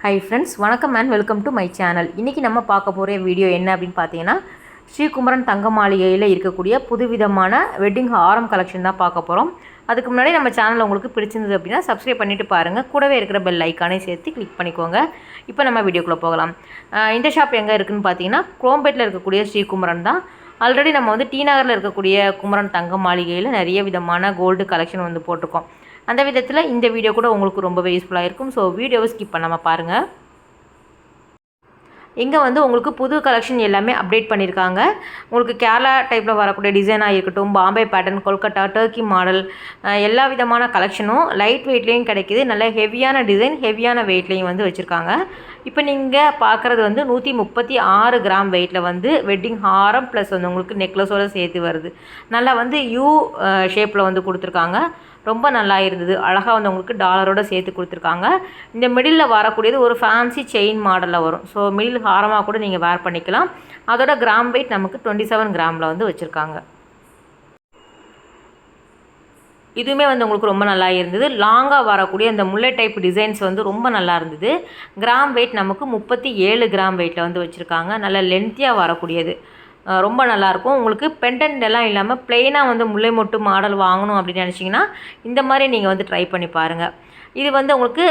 Hi friends, வணக்கம் and welcome to my channel. இன்றைக்கி நம்ம பார்க்க போகிற வீடியோ என்ன அப்படின்னு பார்த்தீங்கன்னா, ஸ்ரீகுமரன் தங்க மாளிகையில் இருக்கக்கூடிய புதுவிதமான வெட்டிங் ஹாரம் கலெக்ஷன் தான் பார்க்க போகிறோம். அதுக்கு முன்னாடி நம்ம சேனல் உங்களுக்கு பிடிச்சிருந்தது அப்படின்னா சப்ஸ்கிரைப் பண்ணிவிட்டு பாருங்கள். கூடவே இருக்கிற பெல் ஐக்கானே சேர்த்து கிளிக் பண்ணிக்கோங்க. இப்போ நம்ம வீடியோக்குள்ளே போகலாம். இந்த ஷாப் எங்கே இருக்குதுன்னு பார்த்தீங்கன்னா, குரோம்பேட்டில் இருக்கக்கூடிய ஸ்ரீகுமரன் தான். ஆல்ரெடி நம்ம வந்து டி நகரில் இருக்கக்கூடிய குமரன் தங்க மாளிகையில் நிறைய விதமான கோல்டு கலெக்ஷன் வந்து போட்டிருக்கோம். அந்த விதத்தில் இந்த வீடியோ கூட உங்களுக்கு ரொம்பவே யூஸ்ஃபுல்லாக இருக்கும். ஸோ வீடியோவை ஸ்கிப் பண்ணாமல் பாருங்கள். இங்கே வந்து உங்களுக்கு புது கலெக்ஷன் எல்லாமே அப்டேட் பண்ணியிருக்காங்க. உங்களுக்கு கேரளா டைப்பில் வரக்கூடிய டிசைனாக இருக்கட்டும், Bombay pattern, Kolkata, Turkey model, எல்லா விதமான கலெக்ஷனும் லைட் வெயிட்லேயும் கிடைக்கிது. நல்ல ஹெவியான டிசைன், ஹெவியான வெயிட்லேயும் வந்து வச்சுருக்காங்க. இப்போ நீங்கள் பார்க்குறது வந்து 136 கிராம் வெயிட்டில் வந்து வெட்டிங் ஹாரம் ப்ளஸ் வந்து உங்களுக்கு நெக்லஸோடு சேர்த்து வருது. நல்லா வந்து யூ ஷேப்பில் வந்து கொடுத்துருக்காங்க. ரொம்ப நல்லா இருந்தது. அழகாக வந்து உங்களுக்கு டாலரோடு சேர்த்து கொடுத்துருக்காங்க. இந்த மிடில் வரக்கூடியது ஒரு ஃபேன்சி செயின் மாடலில் வரும். ஸோ மிடில் ஹாரமாக கூட நீங்கள் வேர் பண்ணிக்கலாம். அதோட கிராம் வெயிட் நமக்கு 27 கிராமில் வந்து வச்சுருக்காங்க. இதுவுமே வந்து உங்களுக்கு ரொம்ப நல்லா இருந்தது. லாங்காக வரக்கூடிய அந்த முல்லை டைப் டிசைன்ஸ் வந்து ரொம்ப நல்லா இருந்தது. கிராம் வெயிட் நமக்கு 37 கிராம் வெயிட்டில் வந்து வச்சுருக்காங்க. நல்ல லென்த்தியாக வரக்கூடியது, ரொம்ப நல்லாயிருக்கும். உங்களுக்கு பெண்டன்ட் எல்லாம் இல்லாமல் ப்ளெயினாக வந்து முல்லை மொட்டு மாடல் வாங்கணும் அப்படின்னு நினச்சிங்கன்னா இந்த மாதிரி நீங்கள் வந்து ட்ரை பண்ணி பாருங்கள். இது வந்து உங்களுக்கு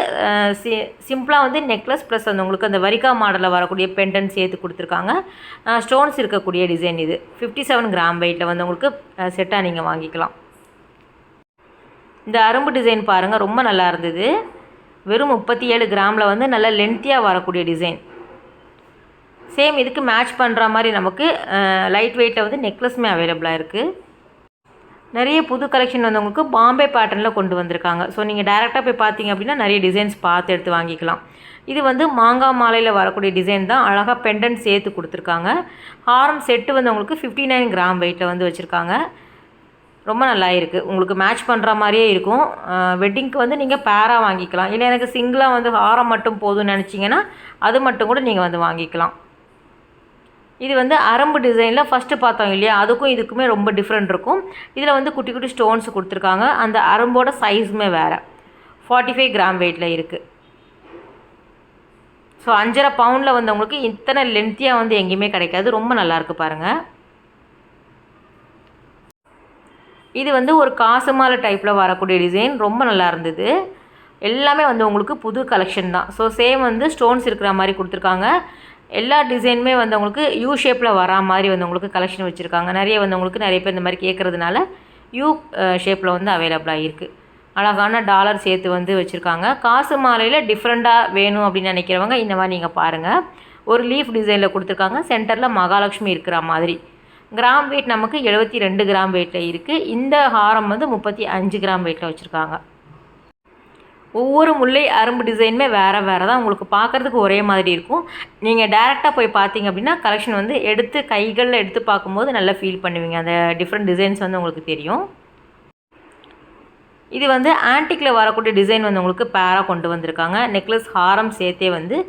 சிம்பிளாக வந்து நெக்லஸ் ப்ளஸ் வந்து உங்களுக்கு அந்த வரிக்கா மாடலில் வரக்கூடிய பெண்டன்ட் சேர்த்து கொடுத்துருக்காங்க. ஸ்டோன்ஸ் இருக்கக்கூடிய டிசைன் இது. 57 கிராம் வெயிட்டில் வந்து உங்களுக்கு செட்டாக நீங்கள் வாங்கிக்கலாம். இந்த அரும்பு டிசைன் பாருங்கள், ரொம்ப நல்லா இருந்தது. வெறும் 37 கிராமில் வந்து நல்ல லென்த்தியாக வரக்கூடிய டிசைன். சேம் இதுக்கு மேட்ச் பண்ணுற மாதிரி நமக்கு லைட் வெயிட்டில் வந்து நெக்லஸுமே அவைலபிளாக இருக்குது. நிறைய புது கலெக்ஷன் வந்து உங்களுக்கு பாம்பே பேட்டர்னில் கொண்டு வந்திருக்காங்க. ஸோ நீங்கள் டேரெக்டாக போய் பார்த்தீங்க அப்படின்னா நிறைய டிசைன்ஸ் பார்த்து எடுத்து வாங்கிக்கலாம். இது வந்து மாங்காய் மாலையில் வரக்கூடிய டிசைன் தான். அழகாக பெண்டன்ட் சேர்த்து கொடுத்துருக்காங்க. ஹாரம் செட்டு வந்து உங்களுக்கு 59 கிராம் வெயிட்டில் வந்து வச்சுருக்காங்க. ரொம்ப நல்லா இருக்குது. உங்களுக்கு மேட்ச் பண்ணுற மாதிரியே இருக்கும். வெட்டிங்க்கு வந்து நீங்கள் பேராக வாங்கிக்கலாம். இல்லை எனக்கு சிங்கிளாக வந்து ஹாரம் மட்டும் போதும்னு நினச்சிங்கன்னா அது மட்டும் கூட நீங்கள் வந்து வாங்கிக்கலாம். இது வந்து அரம்பு டிசைனில் ஃபஸ்ட்டு பார்த்தோம் இல்லையா, அதுக்கும் இதுக்குமே ரொம்ப டிஃப்ரெண்ட் இருக்கும். இதில் வந்து குட்டி குட்டி ஸ்டோன்ஸ் கொடுத்துருக்காங்க. அந்த அரம்போட சைஸுமே வேறு. 45 கிராம் வெயிட்டில் இருக்குது. ஸோ 5.5 பவுண்டில் வந்து உங்களுக்கு இத்தனை லென்த்தியாக வந்து எங்கேயுமே கிடைக்காது. ரொம்ப நல்லாயிருக்கு பாருங்கள். இது வந்து ஒரு காசு மாலை டைப்பில் வரக்கூடிய டிசைன். ரொம்ப நல்லா இருந்தது. எல்லாமே வந்து உங்களுக்கு புது கலெக்ஷன் தான். ஸோ சேம் வந்து ஸ்டோன்ஸ் இருக்கிற மாதிரி கொடுத்துருக்காங்க. எல்லா டிசைனுமே வந்து உங்களுக்கு யூ ஷேப்பில் வரா மாதிரி வந்து உங்களுக்கு கலெக்ஷன் வச்சுருக்காங்க. நிறைய பேர் இந்த மாதிரி கேட்குறதுனால யூ ஷேப்பில் வந்து அவைலபிளாக இருக்குது. அழகான டாலர் சேர்த்து வந்து வச்சுருக்காங்க. காசு மாலையில் டிஃப்ரெண்ட்டாக வேணும் அப்படின்னு நினைக்கிறவங்க இந்த மாதிரி நீங்கள் பாருங்கள். ஒரு லீஃப் டிசைனில் கொடுத்துருக்காங்க. சென்டரில் மகாலட்சுமி இருக்கிற மாதிரி. கிராம் வெயிட் நமக்கு 72 கிராம் வெயிட்டில் இருக்குது. இந்த ஹாரம் வந்து 35 கிராம் வெயிட்டில் வச்சுருக்காங்க. ஒவ்வொரு முல்லை அரும்பு டிசைனுமே வேறு வேறு தான். உங்களுக்கு பார்க்குறதுக்கு ஒரே மாதிரி இருக்கும். நீங்கள் டேரெக்டாக போய் பார்த்தீங்க அப்படின்னா கலெக்ஷன் வந்து கைகளில் எடுத்து பார்க்கும்போது நல்லா ஃபீல் பண்ணுவீங்க. அந்த டிஃப்ரெண்ட் டிசைன்ஸ் வந்து உங்களுக்கு தெரியும். இது வந்து ஆன்டிக்கில் வரக்கூடிய டிசைன் வந்து உங்களுக்கு பேராக கொண்டு வந்திருக்காங்க. நெக்லஸ் ஹாரம் சேர்த்தே வந்து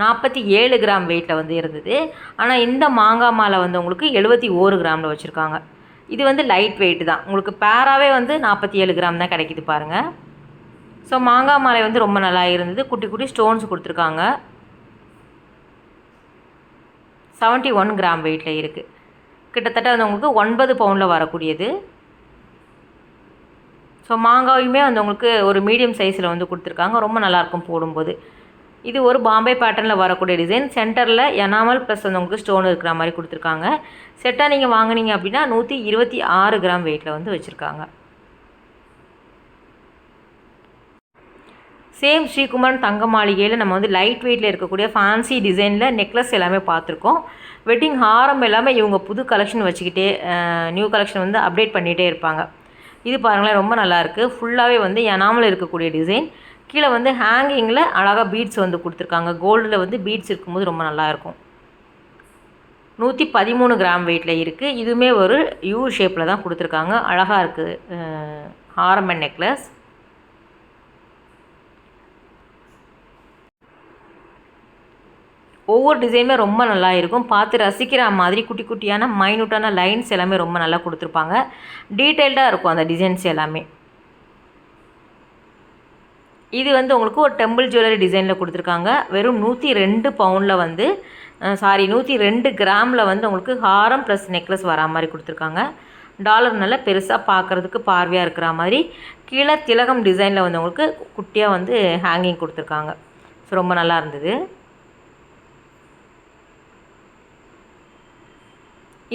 47 கிராம் வெயிட்டில் வந்து இருந்தது. ஆனால் இந்த மாங்காய் மாலை வந்து உங்களுக்கு 71 கிராமில் வச்சுருக்காங்க. இது வந்து லைட் வெயிட் தான். உங்களுக்கு பேராகவே வந்து 47 கிராம் தான் கிடைக்கிது பாருங்கள். ஸோ மாங்காய் மாலை வந்து ரொம்ப நல்லா இருந்தது. குட்டி குட்டி ஸ்டோன்ஸ் கொடுத்துருக்காங்க. 71 கிராம் வெயிட்டில் இருக்குது. கிட்டத்தட்ட வந்து உங்களுக்கு 9 பவுண்டில் வரக்கூடியது. ஸோ மாங்காயுமே வந்து உங்களுக்கு ஒரு மீடியம் சைஸில் வந்து கொடுத்துருக்காங்க. ரொம்ப நல்லாயிருக்கும் போடும்போது. இது ஒரு பாம்பே பேட்டர்னில் வரக்கூடிய டிசைன். சென்டரில் எனாமல் ப்ளஸ் வந்து உங்களுக்கு ஸ்டோன் இருக்கிற மாதிரி கொடுத்துருக்காங்க. செட்டாக நீங்கள் வாங்கினீங்க அப்படின்னா 126 கிராம் வெயிட்டில் வந்து வச்சுருக்காங்க. சேம் ஸ்ரீகுமரன் தங்க மாளிகையில் நம்ம வந்து லைட் வெயிட்டில் இருக்கக்கூடிய ஃபேன்சி டிசைனில் நெக்லஸ் எல்லாமே பார்த்துருக்கோம். வெட்டிங் ஹாரம் எல்லாமே இவங்க புது கலெக்ஷன் வச்சுக்கிட்டே நியூ கலெக்ஷன் வந்து அப்டேட் பண்ணிகிட்டே இருப்பாங்க. இது பாருங்களேன், ரொம்ப நல்லாயிருக்கு. ஃபுல்லாகவே வந்து எனாமல் இருக்கக்கூடிய டிசைன். கீழே வந்து ஹேங்கிங்கில் அழகாக பீட்ஸ் வந்து கொடுத்துருக்காங்க. கோல்டில் வந்து பீட்ஸ் இருக்கும்போது ரொம்ப நல்லாயிருக்கும். 113 கிராம் வெயிட்டில் இருக்குது. இதுவுமே ஒரு யூ ஷேப்பில் தான் கொடுத்துருக்காங்க. அழகாக இருக்குது ஹாரம் அண்ட் நெக்லஸ். ஒவ்வொரு டிசைனுமே ரொம்ப நல்லா இருக்கும். பார்த்து ரசிக்கிற மாதிரி குட்டி குட்டியான மைனூட்டான லைன்ஸ் எல்லாமே ரொம்ப நல்லா கொடுத்துருப்பாங்க. டீட்டெயில்டாக இருக்கும் அந்த டிசைன்ஸ் எல்லாமே. இது வந்து உங்களுக்கு ஒரு டெம்பிள் ஜுவல்லரி டிசைனில் கொடுத்துருக்காங்க. வெறும் 102 பவுனில் வந்து 102 கிராமில் வந்து உங்களுக்கு ஹாரம் ப்ளஸ் நெக்லஸ் வரா மாதிரி கொடுத்துருக்காங்க. டாலர் நல்லா பெருசாக பார்க்குறதுக்கு பார்வையாக இருக்கிற மாதிரி கீழே திலகம் டிசைனில் வந்து உங்களுக்கு குட்டியாக வந்து ஹேங்கிங் கொடுத்துருக்காங்க. ஸோ ரொம்ப நல்லா இருந்தது.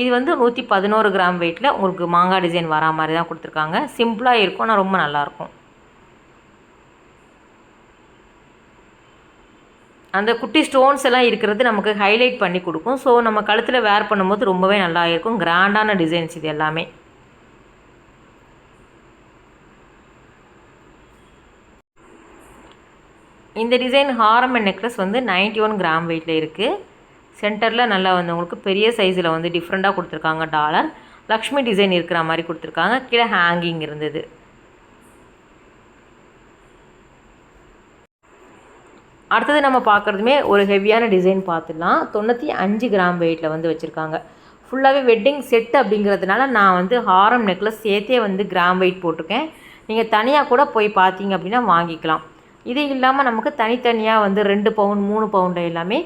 இது வந்து 111 கிராம் வெயிட்டில் உங்களுக்கு மாங்காய் டிசைன் வரா மாதிரி தான் கொடுத்துருக்காங்க. சிம்பிளாக இருக்கும், ஆனால் ரொம்ப நல்லாயிருக்கும். அந்த குட்டி ஸ்டோன்ஸ் எல்லாம் இருக்கிறது நமக்கு ஹைலைட் பண்ணி கொடுக்கும். ஸோ நம்ம கழுத்தில் வேர் பண்ணும்போது ரொம்பவே நல்லா இருக்கும். கிராண்டான டிசைன்ஸ் இது எல்லாமே. இந்த டிசைன் ஹாரம் அண்ட் நெக்லஸ் வந்து 91 கிராம் வெயிட்டில் இருக்குது. சென்டரில் நல்லா வந்து உங்களுக்கு பெரிய சைஸில் வந்து டிஃப்ரெண்ட்டாக கொடுத்துருக்காங்க. டாலர் லக்ஷ்மி டிசைன் இருக்கிற மாதிரி கொடுத்துருக்காங்க. கீழே ஹேங்கிங் இருந்தது. அடுத்தது நம்ம பார்க்குறதுமே ஒரு ஹெவியான டிசைன் பார்த்துடலாம். 95 கிராம் வெயிட்டில் வந்து வச்சுருக்காங்க. ஃபுல்லாகவே வெட்டிங் செட் அப்படிங்கிறதுனால நான் வந்து ஹாரம் நெக்லஸ் சேர்த்தே வந்து கிராம் வெயிட் போட்டிருக்கேன். நீங்கள் தனியாக கூட போய் பார்த்தீங்க அப்படின்னா வாங்கிக்கலாம். இது இல்லாமல் நமக்கு தனித்தனியாக வந்து 2 பவுன் 3 பவுண்டு எல்லாமே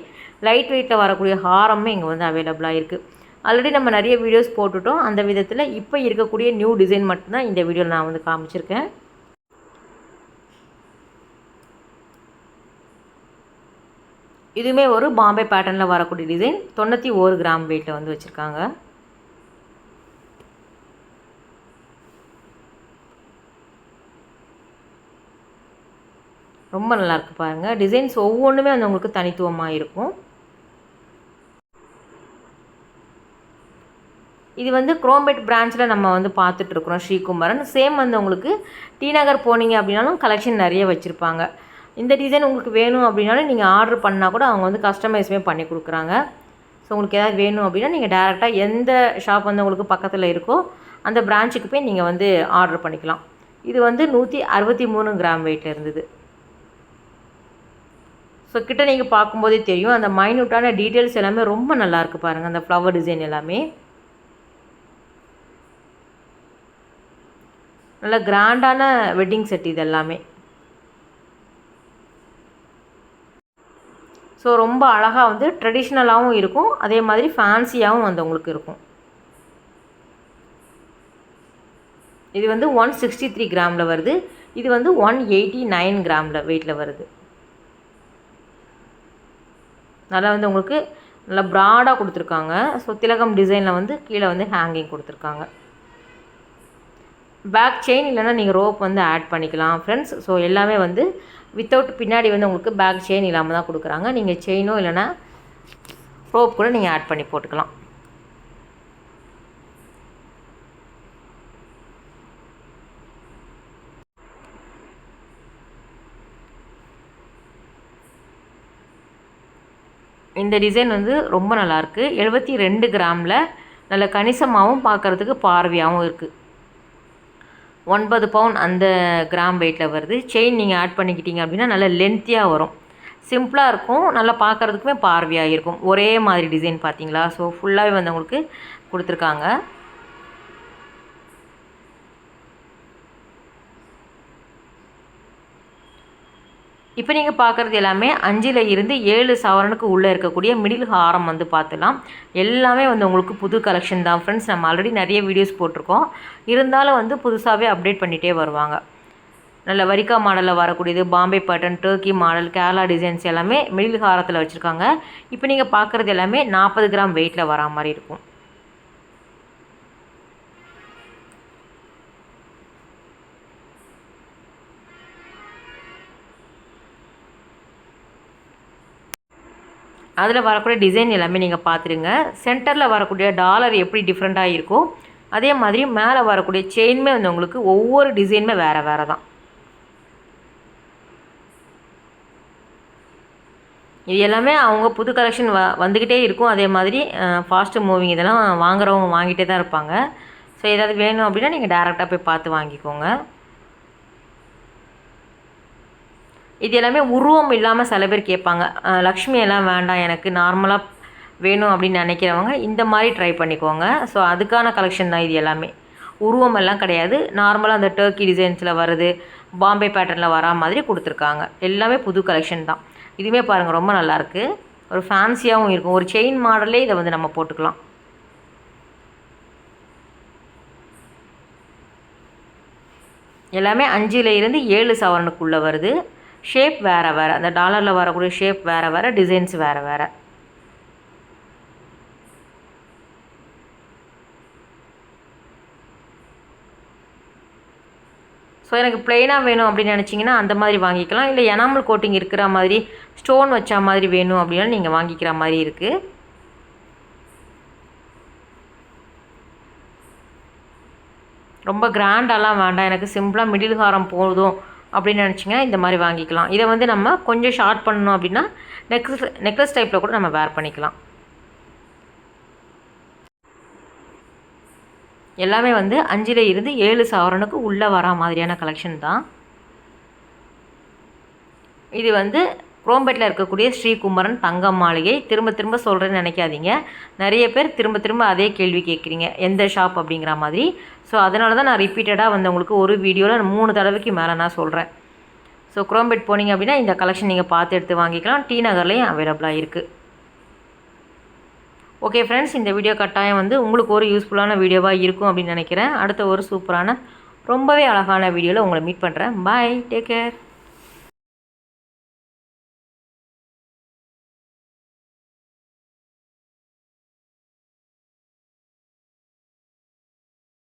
லைட் வெயிட்டில் வரக்கூடிய ஹாரமே இங்கே வந்து அவைலபிளாக இருக்குது. ஆல்ரெடி நம்ம நிறைய வீடியோஸ் போட்டுட்டோம். அந்த விதத்தில் இப்போ இருக்கக்கூடிய நியூ டிசைன் மட்டும்தான் இந்த வீடியோவில் நான் வந்து காமிச்சிருக்கேன். இதுவுமே ஒரு பாம்பே பேட்டர்னில் வரக்கூடிய டிசைன். 91 கிராம் வெயிட்டில் வந்து வச்சுருக்காங்க. ரொம்ப நல்லாயிருக்கு பாருங்கள். டிசைன்ஸ் ஒவ்வொன்றுமே வந்து உங்களுக்கு தனித்துவமாக இருக்கும். இது வந்து குரோம்பேட் பிரான்ச்சில் நம்ம வந்து பார்த்துட்ருக்குறோம் ஸ்ரீகுமரன். சேம் வந்து உங்களுக்கு டி நகர் போனீங்க அப்படின்னாலும் கலெக்ஷன் நிறைய வச்சுருப்பாங்க. இந்த டிசைன் உங்களுக்கு வேணும் அப்படின்னாலும் நீங்கள் ஆர்டர் பண்ணால் கூட அவங்க வந்து கஸ்டமைஸுமே பண்ணி கொடுக்குறாங்க. ஸோ உங்களுக்கு ஏதாவது வேணும் அப்படின்னா நீங்கள் டேரெக்டாக எந்த ஷாப் வந்து உங்களுக்கு பக்கத்தில் இருக்கோ அந்த பிரான்ச்சுக்கு போய் நீங்கள் வந்து ஆர்டர் பண்ணிக்கலாம். இது வந்து 163 கிராம் வெயிட்டில் இருந்தது. ஸோ கிட்ட நீங்கள் பார்க்கும்போதே தெரியும் அந்த மைன்யூட்டான டீட்டெயில்ஸ் எல்லாமே ரொம்ப நல்லாயிருக்கு பாருங்கள். அந்த ஃப்ளவர் டிசைன் எல்லாமே நல்ல கிராண்டான வெட்டிங் செட் இது எல்லாமே. ஸோ ரொம்ப அழகாக வந்து ட்ரெடிஷ்னலாகவும் இருக்கும், அதே மாதிரி ஃபேன்சியாகவும் வந்து உங்களுக்கு இருக்கும். இது வந்து 163 கிராமில் வருது. இது வந்து 189 கிராமில் வெயிட்டில் வருது. நல்லா வந்து உங்களுக்கு நல்லா ப்ராடாக கொடுத்துருக்காங்க. ஸோ திலகம் டிசைனில் வந்து கீழே வந்து ஹேங்கிங் கொடுத்துருக்காங்க. பேக் செயின் இல்லைனா நீங்கள் ரோப் வந்து ஆட் பண்ணிக்கலாம் ஃப்ரெண்ட்ஸ். ஸோ எல்லாமே வந்து வித்தவுட் பின்னாடி வந்து உங்களுக்கு பேக் செயின் இல்லாமல் தான் கொடுக்குறாங்க. நீங்கள் செயினோ இல்லைனா ரோப் கூட நீங்கள் ஆட் பண்ணி போட்டுக்கலாம். இந்த டிசைன் வந்து ரொம்ப நல்லாயிருக்கு. 72 கிராமில் நல்ல கணிசமாகவும் பார்க்குறதுக்கு பார்வையாகவும் இருக்குது. 9 பவுன் அந்த கிராம் வெயிட்டில் வருது. செயின் நீங்கள் ஆட் பண்ணிக்கிட்டீங்க அப்படின்னா நல்லா லென்த்தியாக வரும். சிம்பிளாக இருக்கும், நல்லா பார்க்குறதுக்குமே பார்வையாக இருக்கும். ஒரே மாதிரி டிசைன் பார்த்தீங்களா? ஸோ ஃபுல்லாகவே வந்து உங்களுக்கு கொடுத்துருக்காங்க. இப்போ நீங்கள் பார்க்குறது எல்லாமே 5 இருந்து 7 சவரனுக்கு உள்ளே இருக்கக்கூடிய மிடில் ஹாரம் வந்து பார்த்துலாம். எல்லாமே வந்து உங்களுக்கு புது கலெக்ஷன் தான் ஃப்ரெண்ட்ஸ். நம்ம ஆல்ரெடி நிறைய வீடியோஸ் போட்டிருக்கோம். இருந்தாலும் வந்து புதுசாகவே அப்டேட் பண்ணிகிட்டே வருவாங்க. நல்ல வரிக்கா மாடலில் வரக்கூடியது, Bombay pattern, Turkey model, Kerala designs எல்லாமே மிடில் ஹாரத்தில் வச்சுருக்காங்க. இப்போ நீங்கள் பார்க்குறது எல்லாமே 40 கிராம் வெயிட்டில் வரா மாதிரி இருக்கும். அதில் வரக்கூடிய டிசைன் எல்லாமே நீங்கள் பார்த்துருங்க. சென்டரில் வரக்கூடிய டாலர் எப்படி டிஃப்ரெண்ட்டாக இருக்கோ அதே மாதிரி மேலே வரக்கூடிய செயின்மே வந்து உங்களுக்கு ஒவ்வொரு டிசைனுமே வேறு வேறு தான். இது எல்லாமே அவங்க புது கலெக்ஷன் வந்துக்கிட்டே இருக்கும். அதே மாதிரி ஃபாஸ்ட்டு மூவிங் இதெல்லாம் வாங்குறவங்க வாங்கிட்டே தான் இருப்பாங்க. ஸோ ஏதாவது வேணும் அப்படின்னா நீங்கள் டேரெக்டாக போய் பார்த்து வாங்கிக்கோங்க. இது எல்லாமே உருவம் இல்லாமல் சில பேர் கேட்பாங்க, லக்ஷ்மி எல்லாம் வேண்டாம் எனக்கு நார்மலாக வேணும் அப்படின்னு நினைக்கிறவங்க இந்த மாதிரி ட்ரை பண்ணிக்கோங்க. ஸோ அதுக்கான கலெக்ஷன் தான் இது எல்லாமே. உருவம் எல்லாம் கிடையாது, நார்மலாக அந்த டர்க்கி டிசைன்ஸில் வருது, பாம்பே பேட்டர்னில் வரா மாதிரி கொடுத்துருக்காங்க. எல்லாமே புது கலெக்ஷன் தான். இதுவுமே பாருங்கள் ரொம்ப நல்லாயிருக்கு. ஒரு ஃபேன்சியாகவும் இருக்கும். ஒரு செயின் மாடலே இதை வந்து நம்ம போட்டுக்கலாம். எல்லாமே 5லேருந்து 7 சவரனுக்குள்ளே வருது. ஷேப் வேறு வேறு, அந்த டாலரில் வரக்கூடிய ஷேப் வேறு வேறு, டிசைன்ஸ் வேறு வேறு. ஸோ எனக்கு ப்ளெயினாக வேணும் அப்படின்னு நினச்சிங்கன்னா அந்த மாதிரி வாங்கிக்கலாம். இல்லை எனாமல் கோட்டிங் இருக்கிற மாதிரி ஸ்டோன் வச்ச மாதிரி வேணும் அப்படின்னா நீங்கள் வாங்கிக்கிற மாதிரி இருக்குது. ரொம்ப கிராண்டாலாம் வேண்டாம், எனக்கு சிம்பிளாக மிடில் ஹாரம் போதும் அப்படின்னு நினச்சிங்கன்னா இந்த மாதிரி வாங்கிக்கலாம். இதை வந்து நம்ம கொஞ்சம் ஷார்ட் பண்ணணும் அப்படின்னா நெக்லஸ் டைப்பில் கூட நம்ம வேர் பண்ணிக்கலாம். எல்லாமே வந்து 5லேருந்து 7 சவரனுக்கு உள்ளே வரா மாதிரியான கலெக்ஷன் தான். இது வந்து குரோம்பேட்டில் இருக்கக்கூடிய ஸ்ரீகுமரன் தங்க மாளிகை. திரும்ப திரும்ப சொல்கிறேன்னு நினைக்காதீங்க. நிறைய பேர் திரும்ப திரும்ப அதே கேள்வி கேட்குறீங்க, எந்த ஷாப் அப்படிங்கிற மாதிரி. ஸோ அதனால தான் நான் ரிப்பீட்டடாக வந்து உங்களுக்கு ஒரு வீடியோவில் 3 தடவைக்கு மேலே நான் சொல்கிறேன். ஸோ குரோம்பேட் போனீங்க அப்படின்னா இந்த கலெக்ஷன் நீங்கள் பார்த்து எடுத்து வாங்கிக்கலாம். டி நகர்லேயும் அவைலபிளாக இருக்குது. ஓகே ஃப்ரெண்ட்ஸ், இந்த வீடியோ கட்டாயம் வந்து உங்களுக்கு ஒரு யூஸ்ஃபுல்லான வீடியோவாக இருக்கும் அப்படின்னு நினைக்கிறேன். அடுத்த ஒரு சூப்பரான ரொம்பவே அழகான வீடியோவில் உங்களை மீட் பண்ணுறேன். பாய், டேக் கேர்.